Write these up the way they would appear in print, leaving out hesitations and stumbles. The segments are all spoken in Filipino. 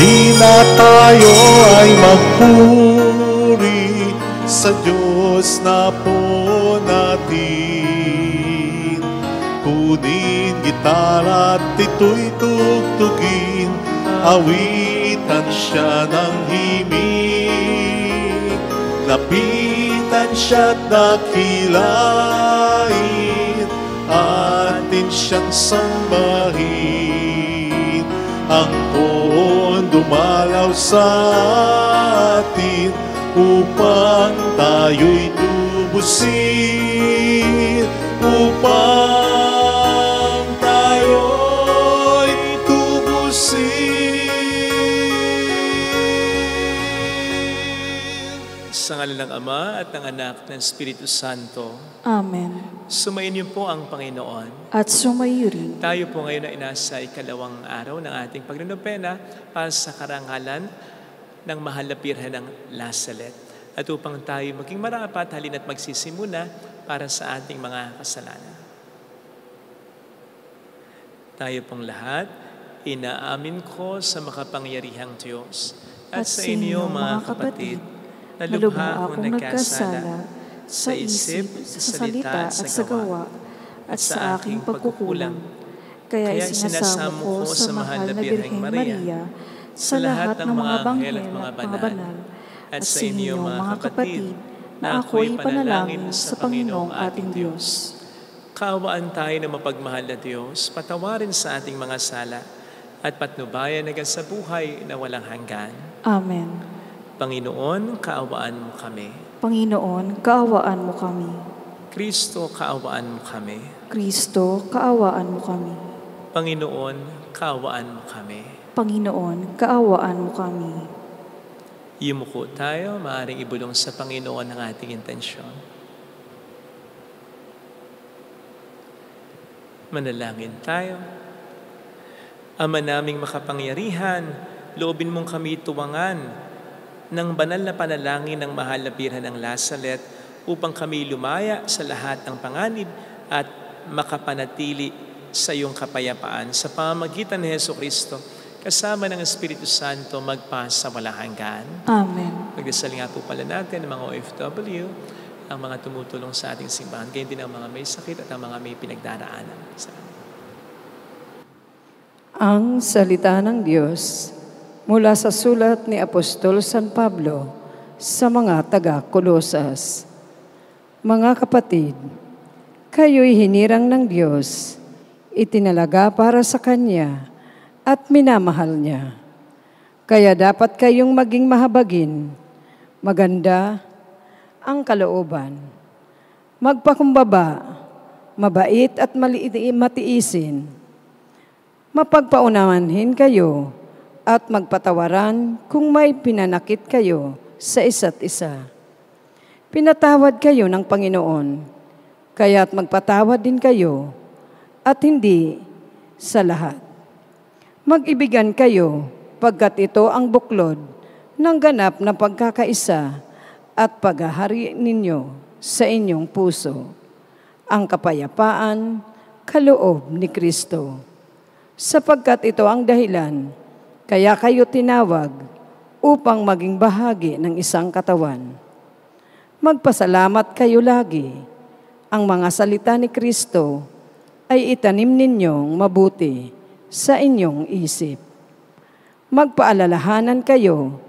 Halina tayo ay magpuri sa Diyos na po natin. Kunin gitara at ito'y tugtugin, awitan siya ng himig. Lapitan siya't dakilain, atin siyang sambahin. Ang poon dumalaw sa atin upang tayo'y tubusin, upang tayo'y tubusin. Sa ngalan ng Ama at ng Anak ng Espiritu Santo. Amen. Sumayin niyo po ang Panginoon. At sumayo rin. Tayo po ngayon ay nasa ikalawang araw ng ating pagninopena para sa karangalan ng mahal na Birhen ng Lazaret. At upang tayo maging marapat, halina't magsisimula para sa ating mga kasalanan. Tayo pong lahat, inaamin ko sa makapangyarihang Diyos at sa inyo mga kapatid, na lubha akong nagkasala sa isip, sa salita at sa gawa at sa aking pagkukulang. Kaya isinasamo ko sa mahal na Birheng Maria, sa lahat ng mga banghel at mga banal, at sa inyo mga kapatid, na ako'y panalangin sa Panginoong ating Diyos. Kaawaan tayo ng mapagmahal na Diyos, patawarin sa ating mga sala, at patnubayan hanggang sa buhay na walang hanggan. Amen. Panginoon, kaawaan mo kami. Panginoon, kaawaan mo kami. Kristo, kaawaan mo kami. Kristo, kaawaan mo kami. Panginoon, kaawaan mo kami. Panginoon, kaawaan mo kami. Yumuko tayo, maaaring ibulong sa Panginoon ang ating intensyon. Manalangin tayo. Ama naming makapangyarihan, loobin mong kami tuwangan ng banal na panalangin ng mahal na Birhen ng Lazaret upang kami lumaya sa lahat ng panganib at makapanatili sa iyong kapayapaan sa pamamagitan ni Jesucristo kasama ng Espiritu Santo magpa sa walang hanggan. Amen. Magdasal nga po pala natin ang mga OFW, ang mga tumutulong sa ating simbahan, gayon din ang mga may sakit at ang mga may pinagdaraanan. Ang salita ng Diyos mula sa sulat ni Apostol San Pablo sa mga taga-Kolosas. Mga kapatid, kayo'y hinirang ng Diyos, itinalaga para sa Kanya at minamahal Niya. Kaya dapat kayong maging mahabagin, maganda ang kalooban, magpakumbaba, mabait at matiisin, mapagpaunawanhin kayo at magpatawaran kung may pinanakit kayo sa isa't isa. Pinatawad kayo ng Panginoon, kaya't magpatawad din kayo at hindi sa lahat. Mag-ibigan kayo pagkat ito ang buklod ng ganap na pagkakaisa at paghahari ninyo sa inyong puso, ang kapayapaan, kaloob ni Kristo. Sapagkat ito ang dahilan, kaya kayo tinawag upang maging bahagi ng isang katawan. Magpasalamat kayo lagi. Ang mga salita ni Kristo ay itanim ninyong mabuti sa inyong isip. Magpaalalahanan kayo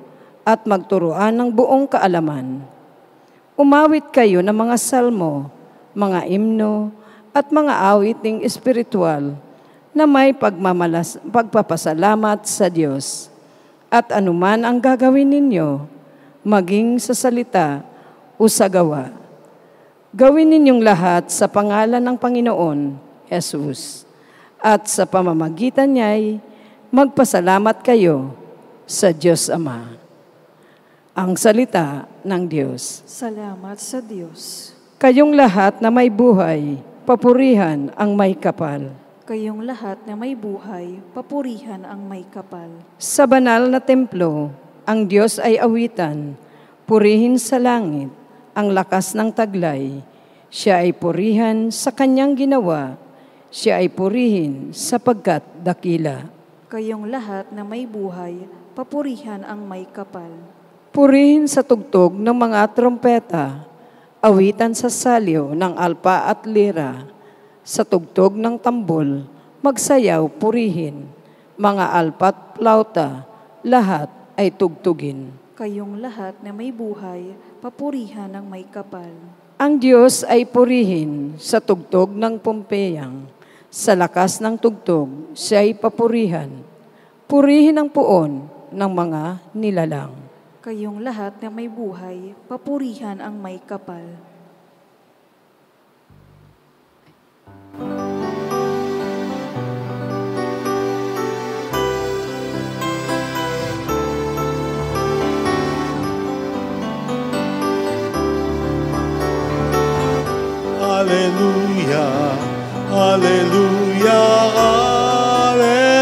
at magturuan ng buong kaalaman. Umawit kayo ng mga salmo, mga imno, at mga awiting espiritual na may pagpapasalamat sa Diyos. At anuman ang gagawin ninyo, maging sa salita o sa gawa, gawin ninyong lahat sa pangalan ng Panginoon, Jesus. At sa pamamagitan niya'y magpasalamat kayo sa Diyos Ama. Ang salita ng Diyos. Salamat sa Diyos. Kayong lahat na may buhay, papurihan ang may kapal. Kayong lahat na may buhay, papurihan ang may kapal. Sa banal na templo, ang Diyos ay awitan, purihin sa langit, ang lakas ng taglay. Siya ay purihan sa kanyang ginawa, siya ay purihin sapagkat dakila. Kayong lahat na may buhay, papurihan ang may kapal. Purihin sa tugtog ng mga trompeta, awitan sa salyo ng alpa at lira, sa tugtog ng tambol, magsayaw purihin, mga alpa at plauta, lahat ay tugtugin. Kayong lahat na may buhay, papurihan ang may kapal. Ang Diyos ay purihin sa tugtog ng pumpeyang, sa lakas ng tugtog siya ay papurihan. Purihin ang puon ng mga nilalang. Kayong lahat na may buhay, papurihan ang may kapal. Hallelujah, hallelujah, hallelujah,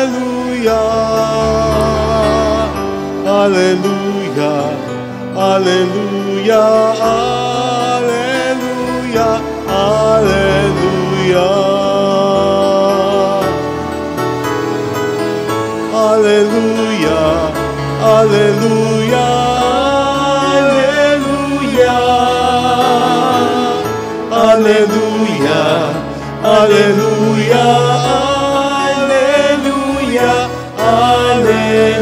hallelujah, hallelujah, hallelujah, hallelujah, hallelujah, hallelujah, hallelujah, hallelujah, hallelujah, hallelujah.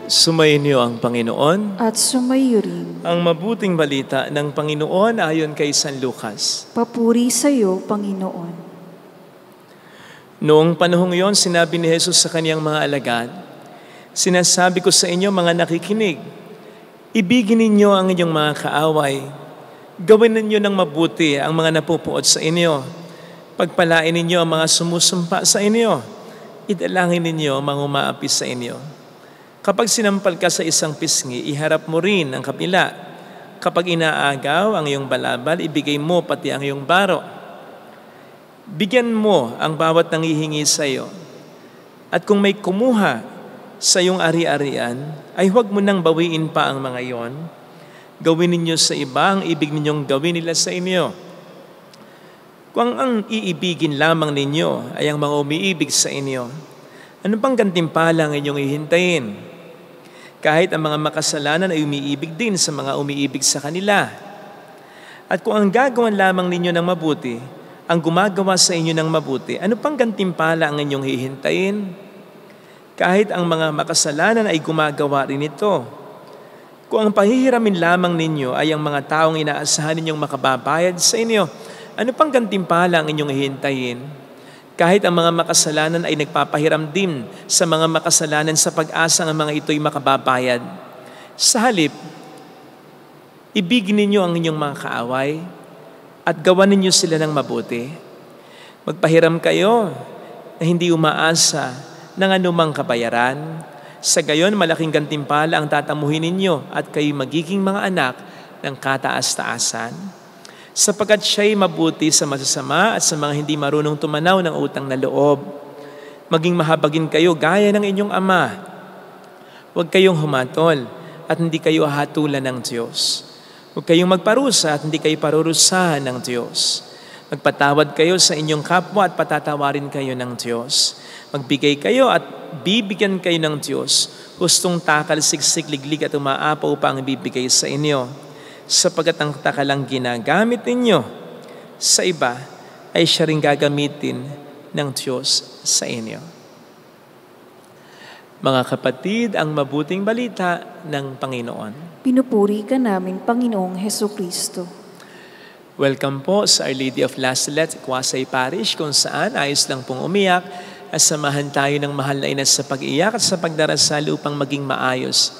Sumainyo ang Panginoon. At sumayo rin. Ang mabuting balita ng Panginoon ayon kay San Lucas. Papuri sa iyo, Panginoon. Noong panahong iyon, sinabi ni Jesus sa kaniyang mga alagad, "Sinasabi ko sa inyo, mga nakikinig, ibigin ninyo ang inyong mga kaaway. Gawin ninyo ng mabuti ang mga napupuot sa inyo. Pagpalain ninyo ang mga sumusumpa sa inyo. Idalangin ninyo ang mga umaapi sa inyo. Kapag sinampal ka sa isang pisngi, iharap mo rin ang kapila. Kapag inaagaw ang iyong balabal, ibigay mo pati ang iyong baro. Bigyan mo ang bawat nangihingi sa iyo. At kung may kumuha sa iyong ari-arian, ay huwag mo nang bawiin pa ang mga iyon. Gawin ninyo sa iba ang ibig ninyong gawin nila sa inyo. Kung ang iibigin lamang ninyo ay ang mga umiibig sa inyo, ano pang gantimpala ang inyong ihintayin? Kahit ang mga makasalanan ay umiibig din sa mga umiibig sa kanila. At kung ang gagawan lamang ninyo ng mabuti, ang gumagawa sa inyo ng mabuti, ano pang gantimpala ang inyong hihintayin? Kahit ang mga makasalanan ay gumagawa rin ito. Kung ang pahihiramin lamang ninyo ay ang mga taong inaasahan ninyong makababayad sa inyo, ano pang gantimpala ang inyong hihintayin? Kahit ang mga makasalanan ay nagpapahiram din sa mga makasalanan sa pag-asa ang mga ito'y makababayad. Sa halip, ibigin ninyo ang inyong mga kaaway at gawan ninyo sila ng mabuti. Magpahiram kayo na hindi umaasa ng anumang kabayaran. Sa gayon, malaking gantimpala ang tatamuhin ninyo at kayo magiging mga anak ng kataas-taasan. Sapagkat siya'y mabuti sa masasama at sa mga hindi marunong tumanaw ng utang na loob. Maging mahabagin kayo gaya ng inyong ama. Huwag kayong humatol at hindi kayo hatulan ng Diyos. Huwag kayong magparusa at hindi kayo parurusahan ng Diyos. Magpatawad kayo sa inyong kapwa at patatawarin kayo ng Diyos. Magbigay kayo at bibigyan kayo ng Diyos. Hustong takal, siksik, liglig at umaapaw pa ang bibigay sa inyo. Sapagat ang takalang ginagamit ninyo sa iba ay siya rin gagamitin ng Diyos sa inyo. Mga kapatid, ang mabuting balita ng Panginoon. Pinupuri ka namin, Panginoong Hesukristo. Welcome po sa Our Lady of Lazaret, Kwasay Parish, kung saan ayos lang pong umiyak at samahan tayo ng mahal na ina sa pag-iyak at sa pagdarasal upang maging maayos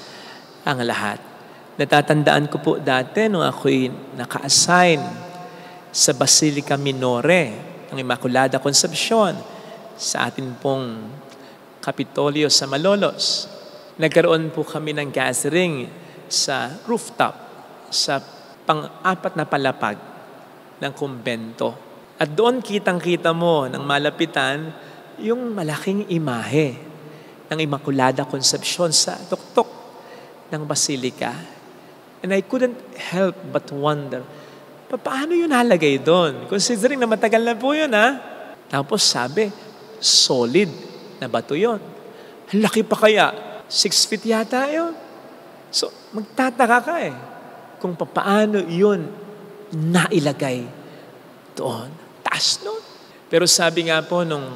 ang lahat. Natatandaan ko po dati nung ako'y naka-assign sa Basilica Minore ng Immaculada Concepcion sa atin pong Kapitolyo sa Malolos. Nagkaroon po kami ng gathering sa rooftop, sa pang-apat na palapag ng kumbento. At doon kitang-kita mo ng malapitan yung malaking imahe ng Immaculada Concepcion sa tuktok ng Basilica. And I couldn't help but wonder, paano yun nalagay doon? Considering na matagal na po yun, ha? Tapos sabi, solid na bato yun. Ang laki pa kaya, 6 feet yata yun. So, magtataka ka kung paano yun nailagay doon. Taas nun. Pero sabi nga po nung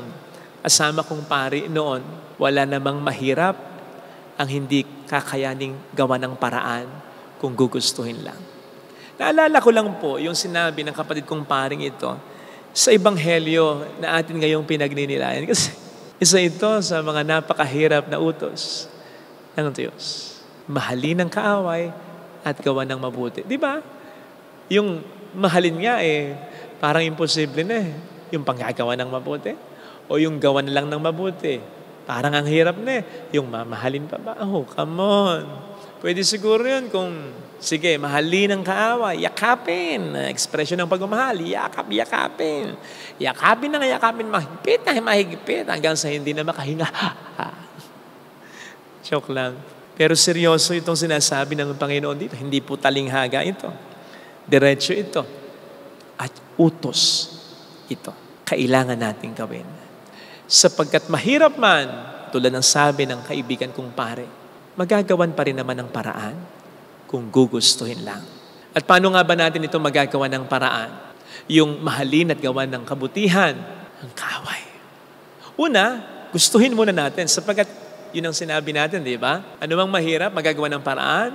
asama kong pari noon, wala namang mahirap ang hindi kakayaning gawa ng paraan kung gugustuhin lang. Naalala ko lang po yung sinabi ng kapatid kong paring ito sa ebanghelyo na atin ngayong pinagninilayan. Kasi isa ito sa mga napakahirap na utos ng Diyos. Mahalin ang kaaway at gawa ng mabuti. Di ba? Yung mahalin nga parang imposible na yung panggagawa ng mabuti. O yung gawa na lang ng mabuti. Parang ang hirap na yung mamahalin pa ba? Oh, come on. Pwede siguro yun kung, sige, mahalin ang kaaway, yakapin. Ekspresyon ng pagmamahal, yakapin. Yakapin na nga yakapin, mahigpit, hanggang sa hindi na makahinga. Joke lang. Pero seryoso itong sinasabi ng Panginoon dito. Hindi po talinghaga ito. Diretso ito. At utos ito. Kailangan natin gawin. Sapagkat mahirap man, tulad ng sabi ng kaibigan kong pare, magagawan pa rin naman ng paraan kung gugustuhin lang. At paano nga ba natin ito magagawa ng paraan? Yung mahalin at gawan ng kabutihan, ang kaaway. Una, gustuhin muna natin sapagkat yun ang sinabi natin, di ba? Ano mang mahirap, magagawa ng paraan,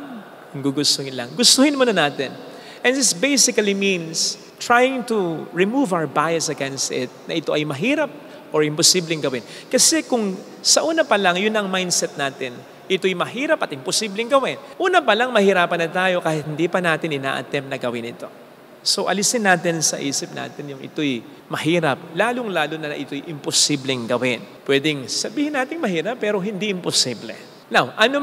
kung gugustuhin lang. Gustuhin muna natin. And this basically means trying to remove our bias against it, na ito ay mahirap or imposibleng gawin. Kasi kung sa una pa lang, yun ang mindset natin, ito'y mahirap at imposibleng gawin. Una pa lang, mahirapan na tayo kahit hindi pa natin ina-attempt na gawin ito. So, alisin natin sa isip natin yung ito'y mahirap, lalong-lalo na ito'y imposibleng gawin. Pwedeng sabihin natin mahirap, pero hindi imposible. Now, ano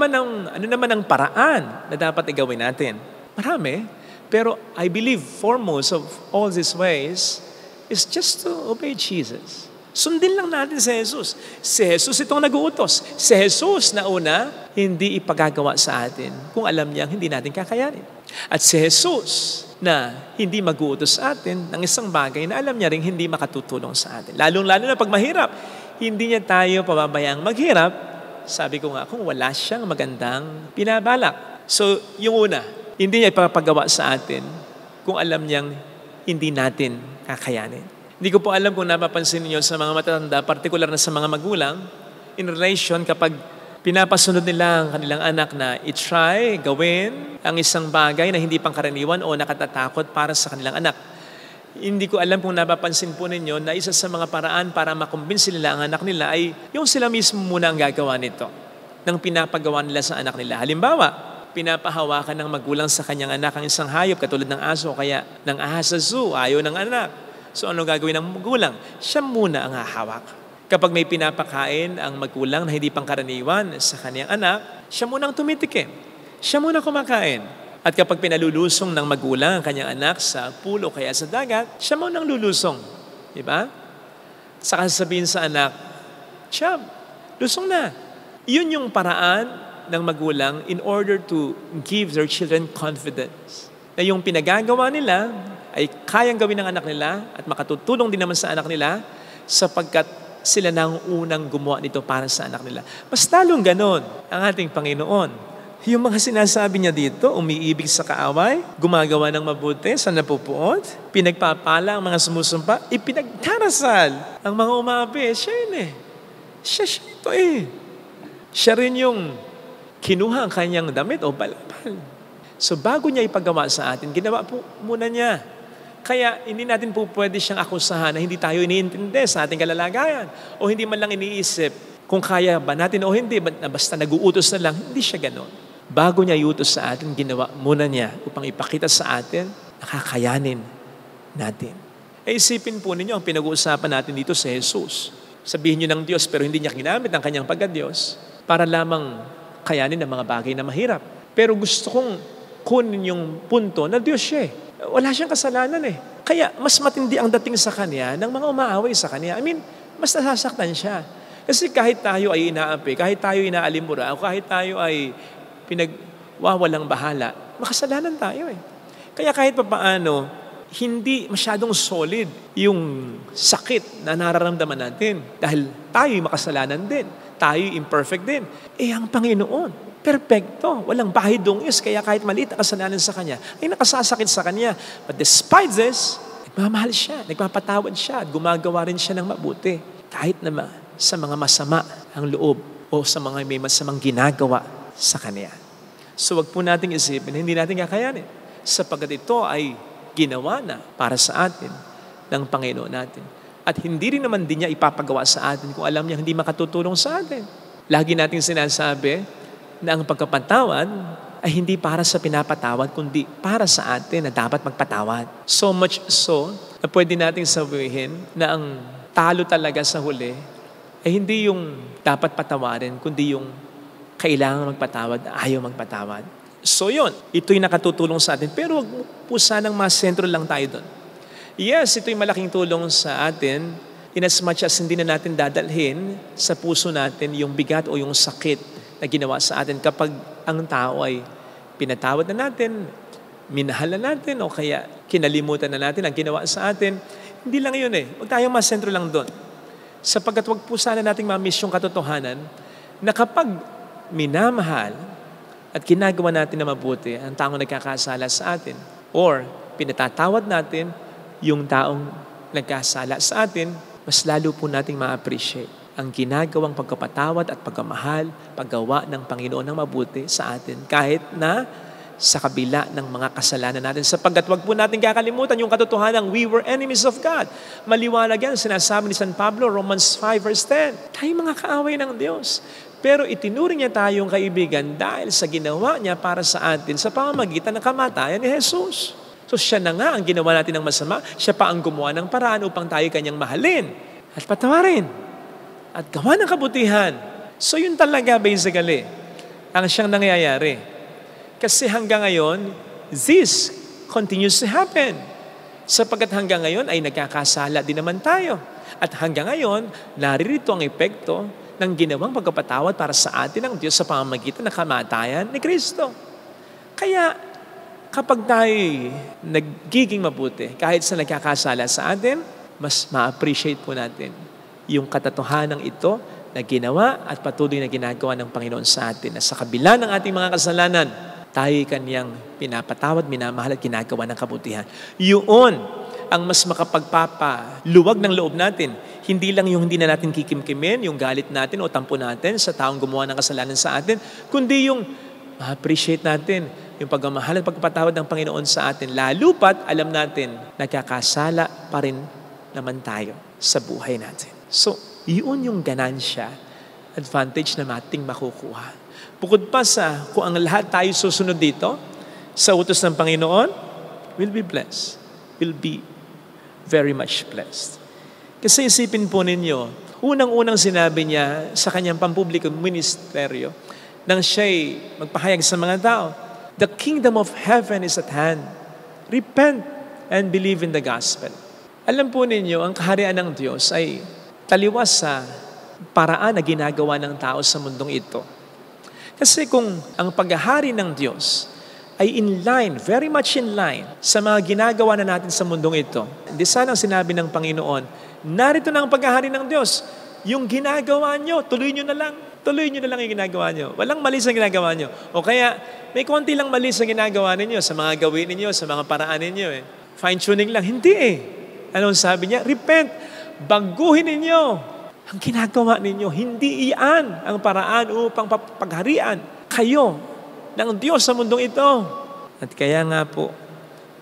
naman ang paraan na dapat gawin natin? Marami, pero I believe foremost of all these ways is just to obey Jesus. Sundin lang natin si Jesus. Si Jesus itong nag-uutos. Si Jesus na una, hindi ipagagawa sa atin kung alam niyang hindi natin kakayanin. At si Jesus na hindi mag-uutos sa atin ng isang bagay na alam niya rin hindi makatutulong sa atin. Lalong-lalo na pag mahirap, hindi niya tayo pababayang maghirap. Sabi ko nga, kung wala siyang magandang pinabalak. So, yung una, hindi niya ipapagawa sa atin kung alam niyang hindi natin kakayanin. Hindi ko po alam kung napapansin niyo sa mga matatanda, partikular na sa mga magulang, in relation kapag pinapasunod nila ang kanilang anak na i-try, gawin ang isang bagay na hindi pangkaraniwan o nakatatakot para sa kanilang anak. Hindi ko alam kung napapansin po ninyo na isa sa mga paraan para makumbinsi nila ang anak nila ay yung sila mismo muna ang gagawa nito nang pinapagawa nila sa anak nila. Halimbawa, pinapahawakan ng magulang sa kanyang anak ang isang hayop katulad ng aso o kaya ng ahas sa zoo, ayaw ng anak. So ano gagawin ng magulang? Siya muna ang hahawak. Kapag may pinapakain ang magulang na hindi pangkaraniwan sa kanyang anak, siya muna ang tumitikim. Siya muna kumakain. At kapag pinalulusong ng magulang ang kanyang anak sa pool o kaya sa dagat, siya muna ang lulusong. Diba? Saka sabihin sa anak, siya, lusong na. Yun yung paraan ng magulang in order to give their children confidence. Na yung pinagagawa nila ay kayang gawin ng anak nila at makatutulong din naman sa anak nila sapagkat sila na ang unang gumawa nito para sa anak nila. Mas talong ganon ang ating Panginoon. Yung mga sinasabi niya dito, umiibig sa kaaway, gumagawa ng mabuti sa napupuot, pinagpapala ang mga sumusumpa, ipinagdarasal ang mga umapi. Siya yun Siya ito Siya rin yung kinuha ang kanyang damit o balabal. So bago niya ipagawa sa atin, ginawa po muna niya. Kaya hindi natin po pwede siyang akusahan na hindi tayo iniintindi sa ating kalalagayan o hindi man lang iniisip kung kaya ba natin o hindi, basta nag-uutos na lang. Hindi siya ganon. Bago niya iutos sa atin, ginawa muna niya upang ipakita sa atin na kakayanin natin. Isipin po ninyo ang pinag-uusapan natin dito sa Jesus. Sabihin niyo ng Diyos pero hindi niya ginamit ang kanyang pagka-Diyos para lamang kayanin ang mga bagay na mahirap. Pero gusto kong kunin yung punto na Diyos siya Wala siyang kasalanan Kaya mas matindi ang dating sa Kanya ng mga umaaway sa Kanya. I mean, mas nasasaktan siya. Kasi kahit tayo ay inaapi, kahit tayo inaalimura, o kahit tayo ay pinagwawalang bahala, makasalanan tayo Kaya kahit papaano, hindi masyadong solid yung sakit na nararamdaman natin dahil tayo'y makasalanan din, tayo'y imperfect din. Ang Panginoon, perfecto, walang bahidongis, kaya kahit maliit na kasalanan sa Kanya, ay nakasasakit sa Kanya. But despite this, nagmamahal siya, nagpapatawad siya, at gumagawa rin siya ng mabuti. Kahit na sa mga masama ang loob o sa mga may masamang ginagawa sa Kanya. So wag po nating isipin, hindi natin kakayanin. Sapagkat ito ay ginawa na para sa atin ng Panginoon natin. At hindi rin naman din niya ipapagawa sa atin kung alam niya hindi makatutulong sa atin. Lagi nating sinasabi na ang pagkapatawad ay hindi para sa pinapatawad, kundi para sa atin na dapat magpatawad. So much so, na pwede nating sabihin na ang talo talaga sa huli ay hindi yung dapat patawarin, kundi yung kailangan magpatawad, ayaw magpatawad. So yun, ito'y nakatutulong sa atin. Pero wag po sanang masentro lang tayo doon. Yes, ito'y malaking tulong sa atin in as much as hindi na natin dadalhin sa puso natin yung bigat o yung sakit na ginawa sa atin kapag ang tao ay pinatawad na natin, minahal na natin, o kaya kinalimutan na natin ang ginawa sa atin. Hindi lang yun Huwag tayong masentro lang doon. Sapagkat wag po sana nating ma-miss yung katotohanan na kapag minamahal at ginagawa natin na mabuti ang taong nagkakasala sa atin, or pinatatawad natin yung taong nagkasala sa atin, mas lalo po nating ma-appreciate ang ginagawang pagkapatawad at pagmamahal, paggawa ng Panginoon ng mabuti sa atin, kahit na sa kabila ng mga kasalanan natin. Sapagkat wag po natin kakalimutan yung katotohanan, we were enemies of God. Maliwanag yan, sinasabi ni San Pablo, Romans 5 verse 10. Tayo mga kaaway ng Diyos. Pero itinuring niya tayong kaibigan dahil sa ginawa niya para sa atin sa pamamagitan ng kamatayan ni Jesus. So siya na nga ang ginawa natin ng masama, siya pa ang gumawa ng paraan upang tayo kanyang mahalin at patawarin at gawa ng kabutihan. So yun talaga basically ang siyang nangyayari. Kasi hanggang ngayon, this continues to happen. Sapagkat hanggang ngayon ay nagkakasala din naman tayo. At hanggang ngayon, naririto ang epekto ng ginawang pagkapatawad para sa atin ng Diyos sa pamamagitan ng kamatayan ni Kristo. Kaya kapag tayo nagiging mabuti, kahit sa nagkakasala sa atin, mas ma-appreciate po natin yung katotohanan ito na ginawa at patuloy na ginagawa ng Panginoon sa atin, na sa kabila ng ating mga kasalanan, tayo kanyang pinapatawad, minamahal at ginagawa ng kabutihan. Yun ang mas makapagpapaluwag ng loob natin. Hindi lang yung hindi na natin kikimkimin, yung galit natin o tampo natin sa taong gumawa ng kasalanan sa atin, kundi yung ma-appreciate natin yung pagmamahal at pagpapatawad ng Panginoon sa atin. Lalo pat alam natin, nagkakasala pa rin naman tayo sa buhay natin. So, yun yung ganansya, advantage na ating makukuha. Bukod pa sa kung ang lahat tayo susunod dito, sa utos ng Panginoon, will be blessed. Will be very much blessed. Kasi isipin po ninyo, unang-unang sinabi niya sa kanyang pampublikong ministeryo, nang siya'y magpahayag sa mga tao, the kingdom of heaven is at hand. Repent and believe in the gospel. Alam po ninyo, ang kaharian ng Diyos ay taliwas sa paraan na ginagawa ng tao sa mundong ito. Kasi kung ang paghahari ng Diyos ay in line, very much in line sa mga ginagawa na natin sa mundong ito, hindi sana ang sinabi ng Panginoon, narito na ang paghahari ng Diyos. Yung ginagawa nyo, tuloy nyo na lang. Tuloy nyo na lang yung ginagawa nyo. Walang mali sa ginagawa nyo. O kaya, may konti lang mali sa ginagawa ninyo, sa mga gawin ninyo, sa mga paraan ninyo. Fine-tuning lang. Hindi Anong sabi niya? Repent. Baguhin ninyo ang ginagawa ninyo. Hindi iyan ang paraan upang pagharian kayo ng Diyos sa mundong ito. At kaya nga po,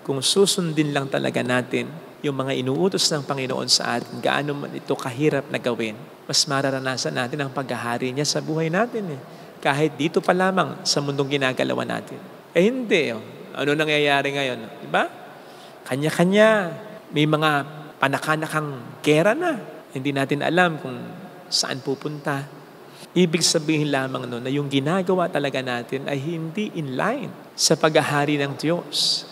kung susundin lang talaga natin yung mga inuutos ng Panginoon sa atin, gaano man ito kahirap na gawin, mas mararanasan natin ang paghahari niya sa buhay natin. Kahit dito pa lamang sa mundong ginagalawan natin. Hindi. Ano nangyayari ngayon? Diba? Kanya-kanya. May mga panakanakang gera na. Hindi natin alam kung saan pupunta. Ibig sabihin lamang na yung ginagawa talaga natin ay hindi in line sa paghahari ng Diyos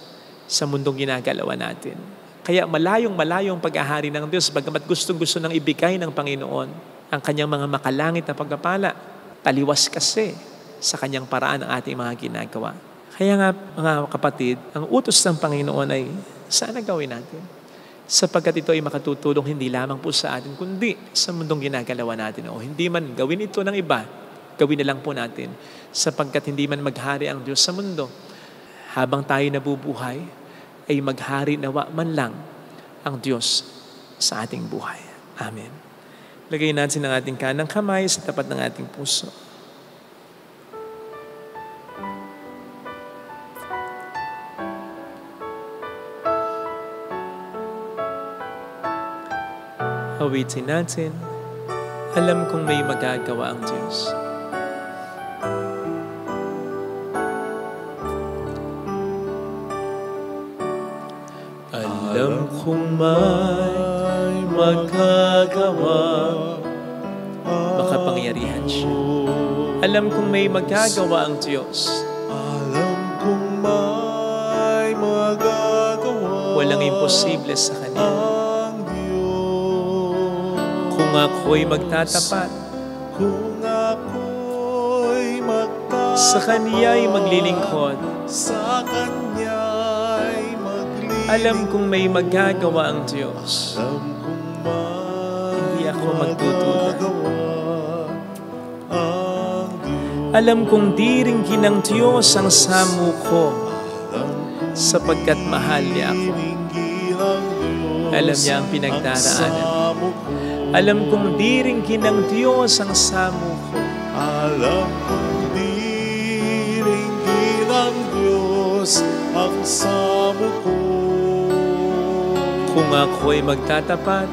sa mundong ginagalawan natin. Kaya malayong-malayong paghahari ng Diyos, bagamat gustong-gusto nang ibigay ng Panginoon ang kanyang mga makalangit na pagpapala, taliwas kasi sa kanyang paraan ang ating mga ginagawa. Kaya nga, mga kapatid, ang utos ng Panginoon ay Sana gawin natin. Sapagkat ito ay makatutulong hindi lamang po sa atin, kundi sa mundong ginagalawan natin. O hindi man gawin ito ng iba, gawin na lang po natin. Sapagkat hindi man maghari ang Diyos sa mundo, habang tayo nabubuhay, ay maghari nawa man lang ang Diyos sa ating buhay. Amen. Lagay natin ang ating kanang kamay sa tapat ng ating puso. Awitin natin, alam kong may magagawa ang Diyos. Alam kong may magagawa, makapangyarihan siya. Alam kong may magagawa ang Diyos. Alam kong may magagawa Walang imposible sa Kanya. ang Diyos. Kung ako'y magtatapat, Kung ako'y magtatapat sa Kanya'y maglilingkod, sa Kanya'y maglilingkod. alam kong may magagawa ang Diyos. Alam kong may Hindi ako magdududa. magagawa ang Diyos. Alam kong diringgin ng Diyos ang samo ko, sapagkat mahal niya ako. Alam niya ang pinagdaraanan. Alam kong diringgin ng Diyos ang samo ko. Alam kong diringgin ng Diyos ang samo ko. Kung ako'y magtatapat,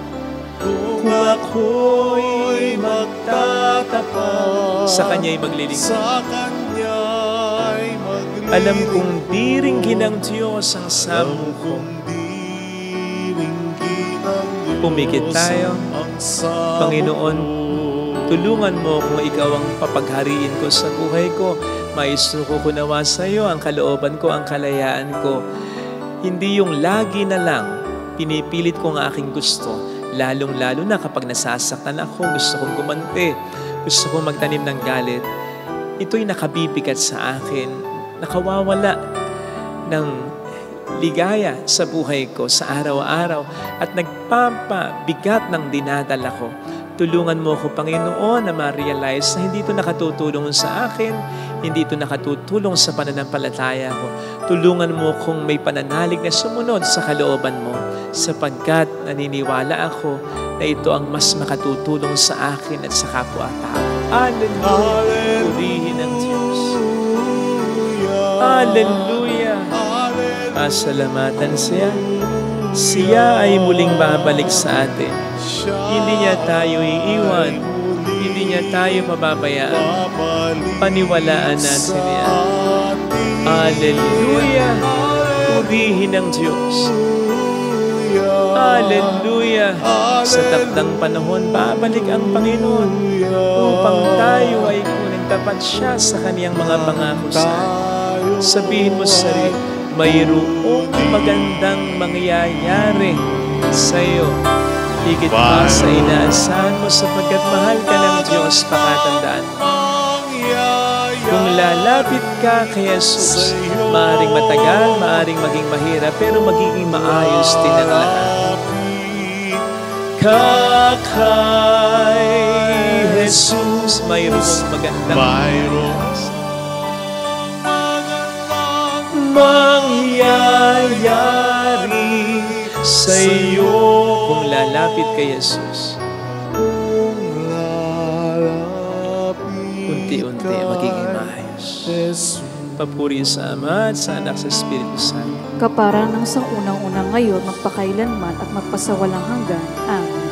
Kung ako'y magtatapat sa Kanya'y maglilingkod. sa Kanya'y maglilingkod. Alam kong diringgin ng Diyos ang samo ko. Pumikit tayo. Panginoon, tulungan mo kung ikaw ang papaghariin ko sa buhay ko. Maisuko ko nawa sa iyo ang kalooban ko, ang kalayaan ko. Hindi yung lagi na lang pinipilit ko ang aking gusto. Lalong-lalo na kapag nasasaktan ako, gusto kong gumanti, gusto kong magtanim ng galit. Ito'y nakabibigat sa akin, nakawawala ng ligaya sa buhay ko sa araw-araw at nagpapabigat ng dinadala ko. Tulungan mo ko, Panginoon, na ma-realize na hindi ito nakatutulong sa akin, hindi ito nakatutulong sa pananampalataya ko. Tulungan mo kung may pananalig na sumunod sa kalooban mo, sapagkat naniniwala ako na ito ang mas makatutulong sa akin at sa kapwa-tao. Hallelujah! Purihin ang Diyos. Hallelujah! Pasalamatan siya. Siya ay muling babalik sa atin. Hindi niya tayo iiwan. Hindi niya tayo mababayaan. Paniwalaan natin yan. Hallelujah! Purihin ang Diyos. Hallelujah! Sa takdang panahon, babalik ang Panginoon upang tayo ay kunin tapat siya sa kaniyang mga pangako sa atin. Sabihin mo sa sarili, mayroong magandang mangyayari sa iyo. Higit pa sa inaasahan mo sapagkat mahal ka ng Diyos, pakatandaan mo. Kung lalapit ka kay Jesus, maaaring matagal, maaaring maging mahirap, pero magiging maayos din ang lahat. Kay Jesus, mayroong magandang mangyayari sa iyo kung lalapit kay Jesus. Unti-unti magiging maayos. Papuri sa Ama at sa Anak sa Espiritu Santo. Kaparang ng unang-unang ngayon, magpakailanman at magpasawalang hanggan. Amen.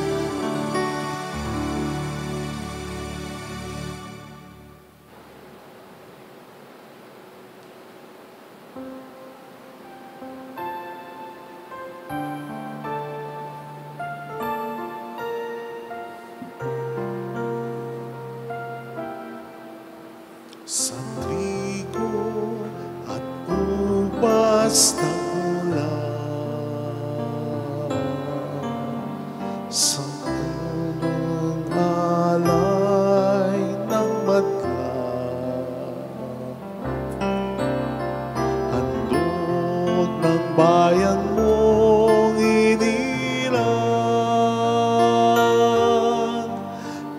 Sa trigo at ubas na ulan, sa unang alay ng madla, handog ng bayan mo mong inilan.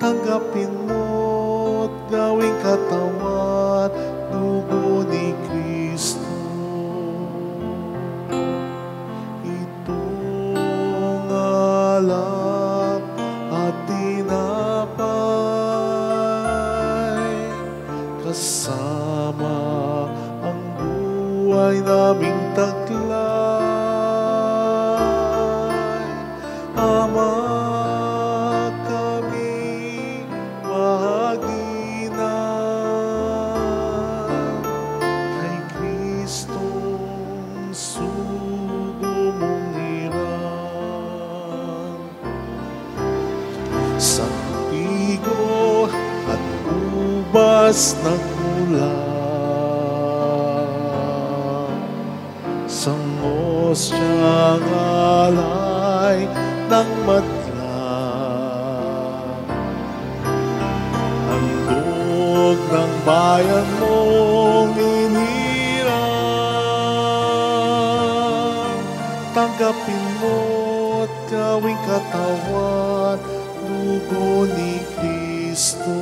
Tanggapin mo't gawing katawan, dugo ni Kristo. Itong alap at tinapay, kasama ang buhay naming taglay. Ama, kami bahagi na kay Kristong sugo mong hirang. Sa bigo at ubas ng ulan, sa mosyang alay ng madla, handog ng bayan mong inirang. Tanggapin mo't gawing katawan, dugo ni Kristo.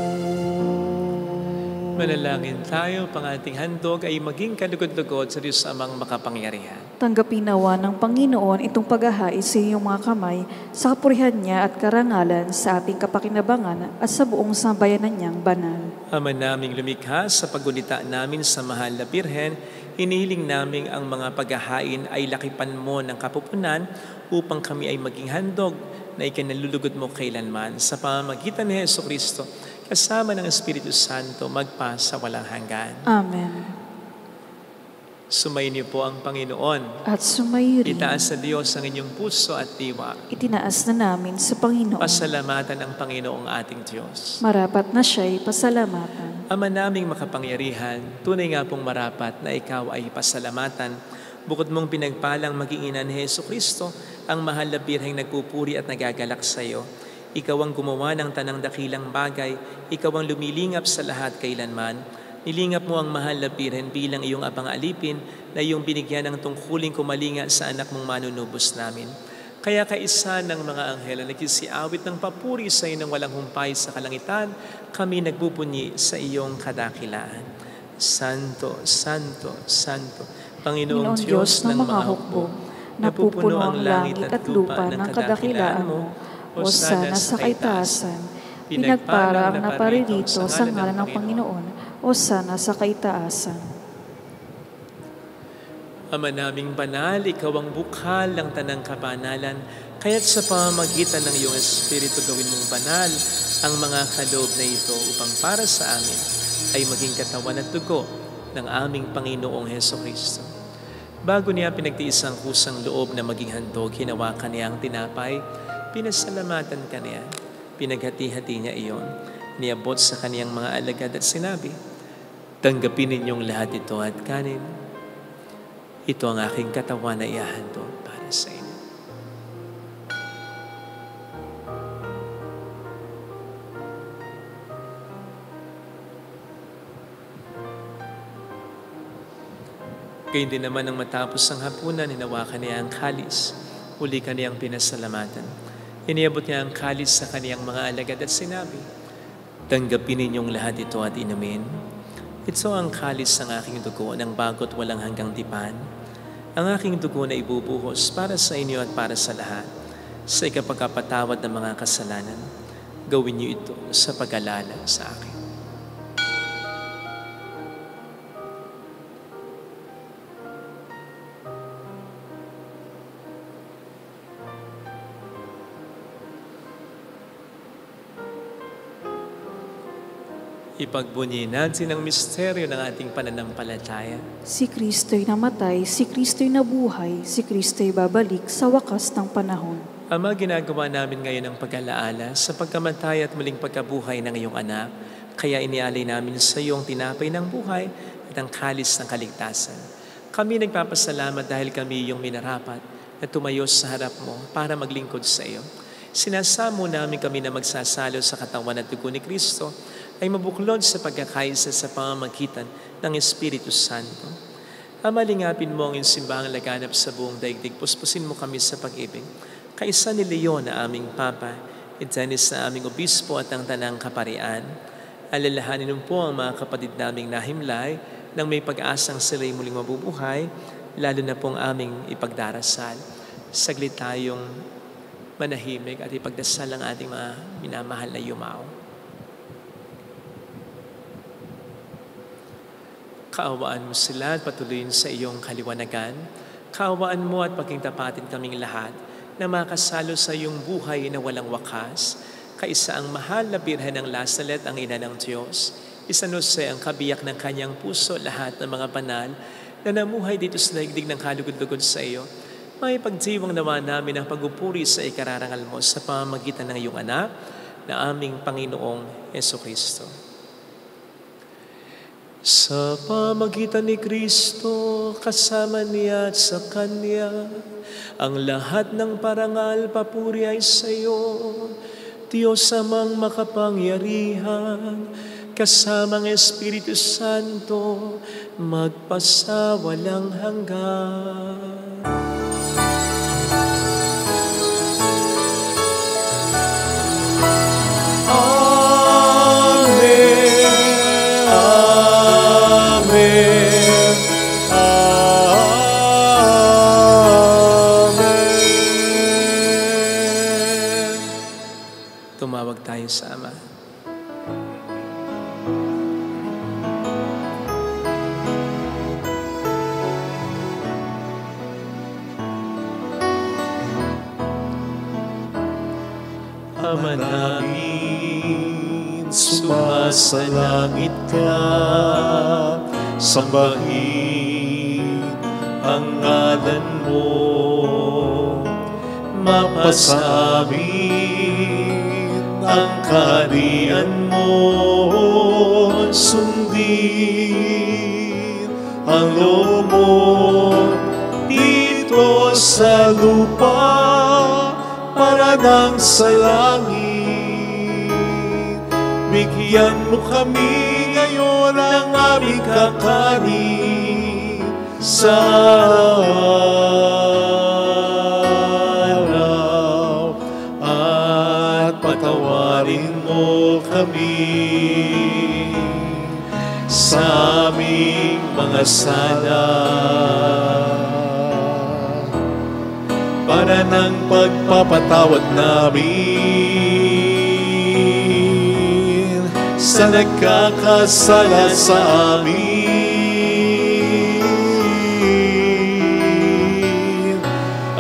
Manalangin tayo, pang ating handog ay maging kalugod-lugod sa Diyos Amang makapangyarihan. Tanggapin nawa ng Panginoon itong paghahais sa iyong mga kamay sa kapurihan niya at karangalan sa ating kapakinabangan at sa buong sambayanan niyang banal. Ama naming lumikha, sa paggunita namin sa mahal na Birhen, hinihiling namin ang mga paghahain ay lakipan mo ng kapupunan upang kami ay maging handog na ikinalulugod mo kailanman sa pamamagitan ni Jesucristo kasama ng Espiritu Santo magpa sa walang hanggan. Amen. Sumayin niyo po ang Panginoon. At sumayo rin. Itaas sa Diyos ang inyong puso at diwa. Itinaas na namin sa Panginoon. Pasalamatan ang Panginoong ating Diyos. Marapat na siya'y pasalamatan. Ama naming makapangyarihan, tunay nga pong marapat na ikaw ay pasalamatan. Bukod mong pinagpalang maging ina ni Jesucristo, ang mahal na birheng nagpupuri at nagagalak sa iyo. Ikaw ang gumawa ng tanang dakilang bagay, ikaw ang lumilingap sa lahat kailanman. Nilingap mo ang mahal na birhen bilang iyong abang alipin na iyong binigyan ng tungkuling kumalinga sa anak mong manunubos namin. Kaya kaisa ng mga anghel na nagsisiawit ng papuri sa iyo ng walang humpay sa kalangitan, kami nagbubunyi sa iyong kadakilaan. Santo, Santo, Santo, Panginoong Diyos ng mga hukbo, napupuno ang langit at lupa ng kadakilaan mo, o sana sa kaitaasan, pinagpara ang naparirito sa ngalan ng Panginoon, o sana sa kaitaasan. Ama naming banal, ikaw ang bukal ng tanang kapanalan, kaya't sa pamamagitan ng iyong Espiritu gawin mong banal ang mga kaloob na ito upang para sa amin ay maging katawan at dugo ng aming Panginoong Jesucristo. Bago niya pinagtiis ang kusang loob na maging handog, hinawakan niya ang tinapay, pinasalamatan ka niya, pinaghati-hati niya iyon, niabot sa kaniyang mga alagad at sinabi, tanggapin ninyong lahat ito at kanin. Ito ang aking katawan na ihahandog para sa inyo. Gayun din naman nang matapos ang hapunan, hinawakan niya ang kalis, uli kaniyang pinasalamatan. Iniabot niya ang kalis sa kaniyang mga alagad at sinabi, tanggapin ninyong lahat ito at inumin. Ito ang kalis ng aking dugo ng bago't walang hanggang tipan. Ang aking dugo na ibubuhos para sa inyo at para sa lahat. Sa ikapagkapatawad ng mga kasalanan, gawin niyo ito sa pag-alala sa akin. Ipagbunyi natin ang misteryo ng ating pananampalataya. Si Kristo'y namatay, si Kristo'y nabuhay, si Kristo'y babalik sa wakas ng panahon. Ama, ginagawa namin ngayon ang pag-alaala sa pagkamatay at muling pagkabuhay ng iyong anak. Kaya inialay namin sa iyo ang tinapay ng buhay at ang kalis ng kaligtasan. Kami nagpapasalamat dahil kami iyong minarapat na tumayo sa harap mo para maglingkod sa iyo. Sinasamo namin kami na magsasalo sa katawan at dugo ni Kristo ay mabuklod sa pagkakaisa sa pamamagitan ng Espiritu Santo. Ama, lingapin mo ang iyong simbahang laganap sa buong daigdig. Puspusin mo kami sa pag-ibig. Kaisa ni Leon na aming Papa, Dennis na aming Obispo at ang Tanang Kaparian. Alalahanin mo po ang mga kapatid naming nahimlay nang may pag-asang sila'y muling mabubuhay, lalo na pong aming ipagdarasal. Saglit tayong manahimik at ipagdasal ang ating mga minamahal na yumao. Kaawaan mo sila at patuloyin sa iyong kaliwanagan. Kaawaan mo at pagkingtapatin kaming lahat na makasalo sa iyong buhay na walang wakas. Kaisa ang mahal na Birhen ng Lasalet, ang Ina ng Diyos. Isanuse ang kabiyak ng kanyang puso lahat ng mga banal na namuhay dito sa daigdig ng kalugod-lugod sa iyo. May pagdiwang nawa namin ang pagupuri sa ikararangal mo sa pamamagitan ng iyong anak na aming Panginoong Jesucristo. Sa pamagitan ni Kristo, kasama niya at sa Kanya, ang lahat ng parangal papuri ay sa iyo, Diyos amang makapangyarihan, kasama ng Espiritu Santo, magpasawalang hanggan. Tumawag tayo sa Ama. Ama namin, sumasalangit ka, sambahin ang ngalan mo, mapasamin ang kaharian mo, sundin ang loob mo dito sa lupa para nang sa langit. Bigyan mo kami ngayon ng aming kakanin sa araw at patawarin mo kami sa aming mga sala para ng pagpapatawad namin sa nagkakasala sa amin.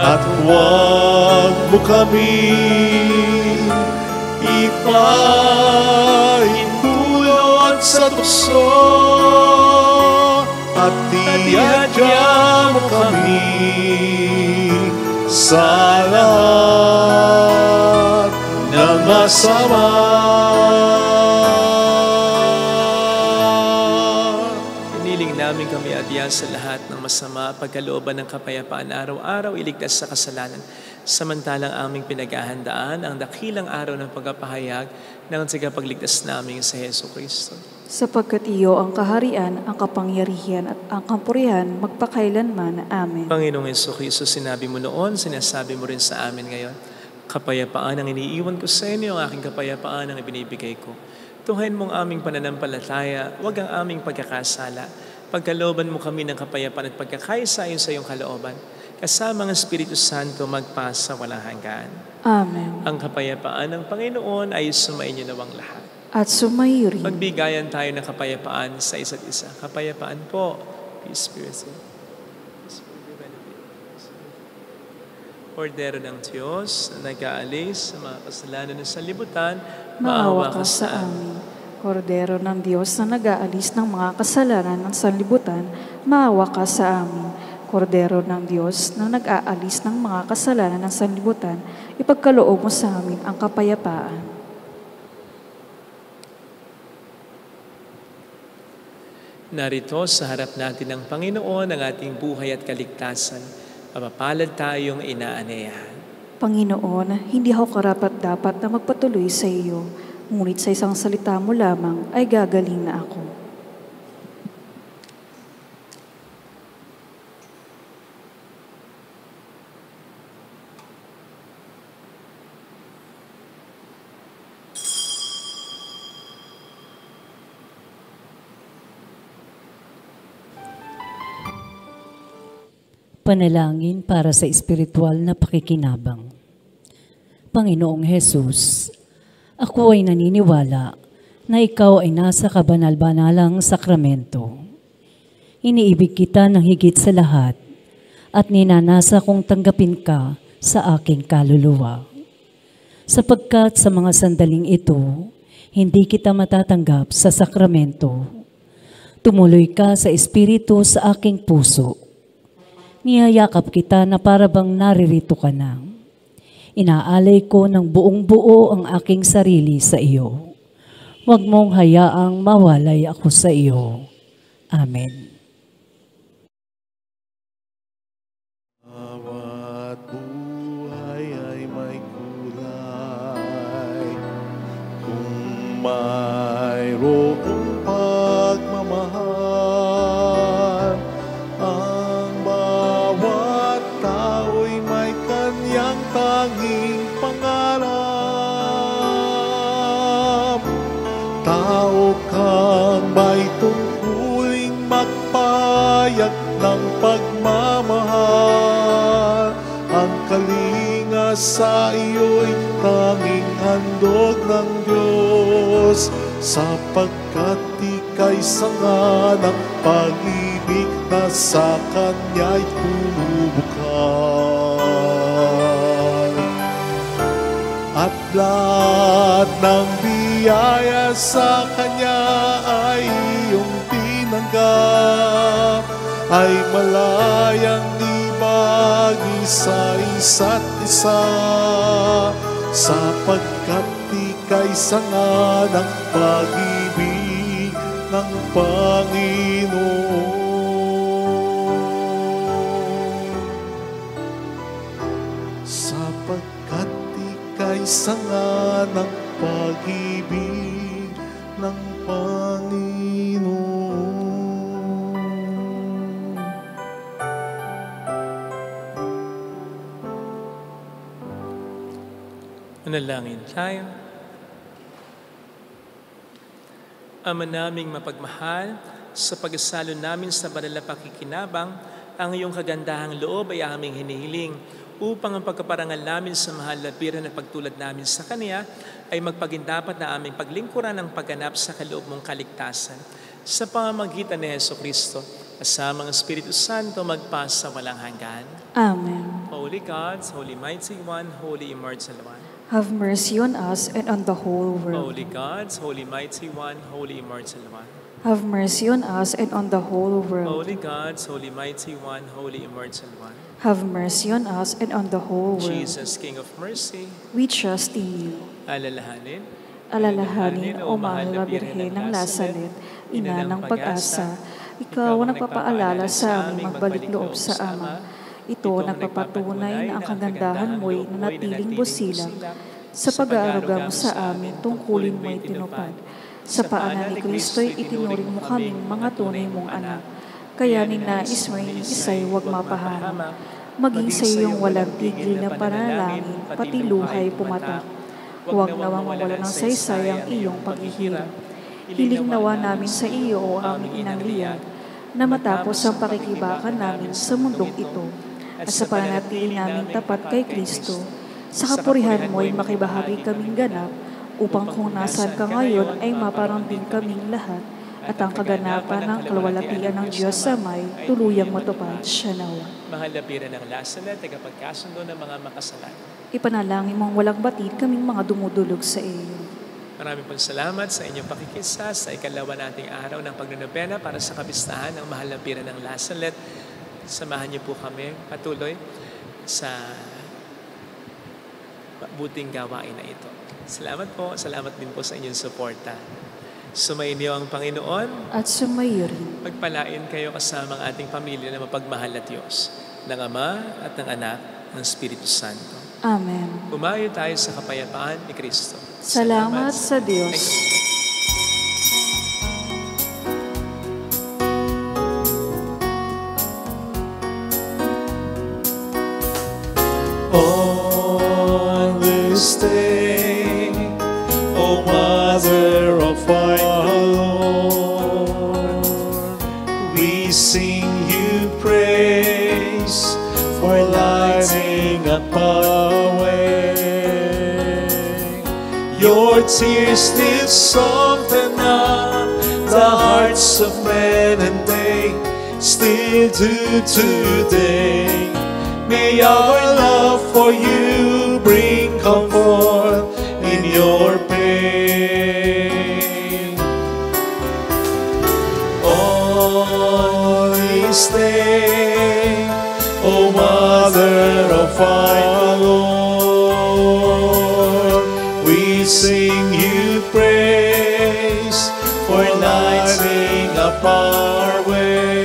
At huwag mo kami ipahintulot sa tukso, at iadya mo kami sa lahat ng masama. Iniling namin kami adya sa lahat ng masama, pagkalooban ng kapayapaan araw-araw, iligtas sa kasalanan. Samantalang aming pinaghahandaan ang dakilang araw ng pagpapahayag ng tagapagligtas namin sa Jesucristo. Sapagkat iyo ang kaharian, ang kapangyarihan at ang kampurihan magpakailanman. Amen. Panginoong Jesucristo, sinabi mo noon, sinasabi mo rin sa amin ngayon, kapayapaan ang iniiwan ko sa inyo, ang aking kapayapaan ang ibinibigay ko. Tuhain mong aming pananampalataya, huwag ang aming pagkakasala. Pagkalooban mo kami ng kapayapaan at pagkakaisa ayon sa iyong kalooban, kasama ng Espiritu Santo magpasa walang hanggan. Amen. Ang kapayapaan ng Panginoon ay sumainyo nawang lahat. At sumayo rin. Magbigayan tayo ng kapayapaan sa isa't isa. Kapayapaan po. Peace be with you. Kordero ng Diyos na nag-aalis sa mga kasalanan ng sanlibutan, maawa ka sa amin. Kordero ng Diyos na nag-aalis ng mga kasalanan ng sanlibutan, maawa ka sa amin. Kordero ng Diyos na nag-aalis ng mga kasalanan ng sanlibutan, ipagkaloob mo sa amin ang kapayapaan. Narito sa harap natin ng Panginoon ang ating buhay at kaligtasan. Mapapalad tayong inaaneyahan. Panginoon, hindi ako karapat-dapat na magpatuloy sa iyo, ngunit sa isang salita mo lamang ay gagaling na ako. Panalangin para sa espiritual na pakikinabang. Panginoong Hesus, ako ay naniniwala na ikaw ay nasa kabanal-banalang sakramento. Iniibig kita ng higit sa lahat at ninanasa kong tanggapin ka sa aking kaluluwa. Sapagkat sa mga sandaling ito, hindi kita matatanggap sa sakramento. Tumuloy ka sa espiritu sa aking puso. Niyayakap kita na parabang naririto ka na. Inaalay ko ng buong buo ang aking sarili sa iyo. Huwag mong hayaang mawalay ako sa iyo. Amen. Bawat buhay ay may kulay. Kung mayroong pagmamahal, ang bawat tao'y may kanyang tanging pangarap. Tao kang may tungkuling magpayag ng pagmamahal. Ang kalinga sa iyo'y tanging handog ng Diyos, sapagkat ika'y sanga ng pag-ibig na sa Kanya'y tumubukan. At lahat ng biyaya sa Kanya ay iyong tinanggap, ay malayang ibagi sa isa't isa, sapagkat ika'y sanga ng pag-ibig ng Panginoon. Sapagkat ika'y sanga ng pag-ibig ng Panginoon. Manalangin tayo. Ama naming mapagmahal, sa pagsalo namin sa banal na pakikinabang, ang iyong kagandahang loob ay aming hinihiling upang ang pagkaparangal namin sa mahal na biran at pagtulad namin sa Kanya ay magpagindapat na aming paglingkuran ng pagganap sa kaloob mong kaligtasan. Sa pamamagitan ni Jesucristo, kasama ang Espiritu Santo magpasa walang hanggan. Amen. Holy God, Holy Mighty One, Holy Immortal One. Have mercy on us and on the whole world. Holy God, Holy Mighty One, Holy Immortal One. Have mercy on us and on the whole world. Holy God, Holy Mighty One, Holy Immortal One. Have mercy on us and on the whole world. Jesus, King of Mercy, We trust in you. alalahanin, Alalahanin, O mahal na Birhen ng Nazaret, Ina ng pag-asa, Ikaw ang nagpapaalala sa aming magbalik loob sa Ama. Ito nagpapatunay na ang kagandahan mo'y nanatiling busilang sa pag-aaruga mo sa amin tungkulin mo'y tinupad. Sa paanan ni Kristo'y itinuring mo kaming mga tunay mong anak. Kaya ninais mo'y isa'y huwag mapahamak. Maging sa iyong walang tigil na panalangin, pati luhay pumatak. Huwag nawang mawala ng saysay ang iyong paghihirap. Hiling nawa namin sa iyo, O aming inang liyan, na matapos ang pakikibakan namin sa mundong ito, at sa pananatili namin tapat kay Kristo, sa kapurihan mo ay makibahagi kaming ganap, upang kung nasan ka ngayon ay maparang din kaming lahat, at ang kaganapan ng kalwalatian ng Diyos sa may tuluyang matupad siya nawa. mahal na biran ng Nazaret, tagapagkasundo ng mga makasalanan. Ipanalangin mong walang batid kaming mga dumudulog sa iyo. Maraming pong salamat sa inyong pakikisa sa ikalawa nating araw ng pagnunobena para sa kapistahan ng mahal na biran ng Nazaret. Samahan niyo po kami patuloy sa buting gawain na ito. Salamat po. Salamat din po sa inyong suporta. Sumainyo ang Panginoon. At sumayo rin. Magpalain kayo kasama ang ating pamilya na mapagmahal na Diyos, ng Ama at ng Anak, ng Espiritu Santo. Amen. Umayo tayo sa kapayapaan ni Kristo. Salamat sa Diyos. On this day, O Mother of our Lord, we sing you praise lighting up our way. Your tears did soften up the hearts of men, and they still do today. May our love for you bring comfort in your pain. On this day, O Mother of our Lord, we sing you praise for lighting up our way.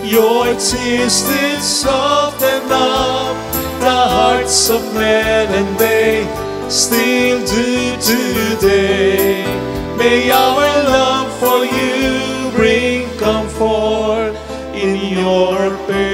Your tears did soften up the hearts of men, and they still do today. May our love for you bring comfort in your pain.